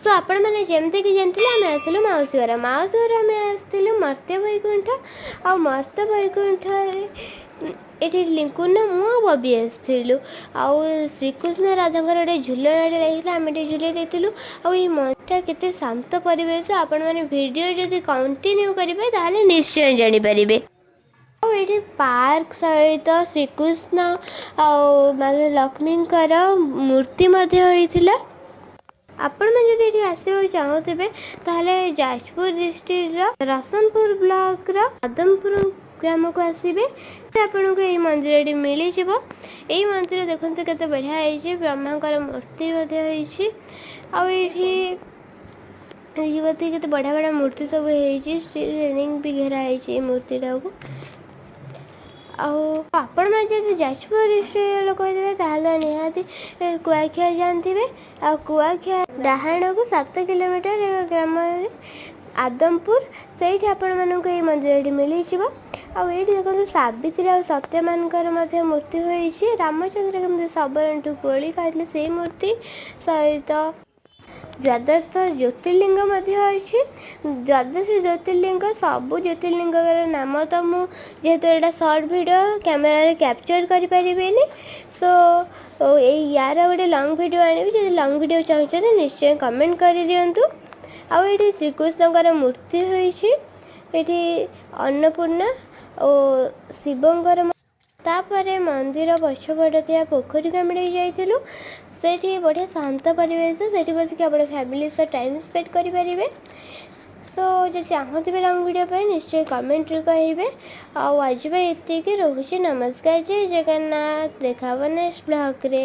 तो आपण मैंने जमती कि जानते आम आसलु मौसी घर आम आसलु मर्त्य वैकुंठ आ मर्त्य वैकुंठ ये लिंकुन मु बबी आसलु आउ श्रीकृष्ण राधा गोटे झुलनाटे लगे आम झुले देलु आटा के शांत परिवेश आपण मैंने वीडियो जदि कंटिन्यू करेंगे ताहले निश्चय जानीपारे। ये पार्क सहित श्रीकृष्ण आगे लक्ष्मी मूर्ति होता आपण मैंने जब ये आसवा चाहूबे ताहले जाजपुर डिस्ट्रिक्ट रसनपुर ब्लॉक आदमपुर ग्राम को आसबे आपन को ये मंदिर मिल जाव। यही मंदिर देखते केते बढ़िया है ब्रह्मांकर मूर्ति केते बढ़िया बढ़िया मूर्ति सब है स्टील रेलिंग भी घेरा है मूर्ति को आपण मैं जब जाजपुर डिस्ट्रिक्ट लोक होते निहाती कुआखिया जानते आ कुआखिया डाहाण को 7 किलोमीटर ग्राम आदमपुर से आपण मानक ये मंदिर मिल जाव। ये देखो सावित्री आ सत्य मानकर मूर्ति होती रामचंद्र केमती सबरंटू गोली खाई से मूर्ति सहित द्वादश ज्योतिर्लिंग अच्छी। द्वादश ज्योतिर्लिंग सबू ज्योतिर्लिंग नाम तो मुझे यहाँ सर्ट वीडियो कैमेरा कैप्चर करें सो यार गोटे लंग वीडियो आनी जो लंग वीडियो चाहते निश्चय कमेंट कर दिंतु। ये श्रीकृष्ण मूर्ति होती अन्नपूर्णा और शिवंकर तापर मंदिर पछपट थी पोखरी को मिल जाइलु से बढ़िया शांत परिवेश से बसिक आप फैमिली सह टाइम स्पेंड करेंगे। सो जो चाहते लंग वीडियो पर निश्चय कमेंट कहे आज ये रोचे। नमस्कार, जय जगन्नाथ। देखा नेक्स्ट ब्लॉग रे।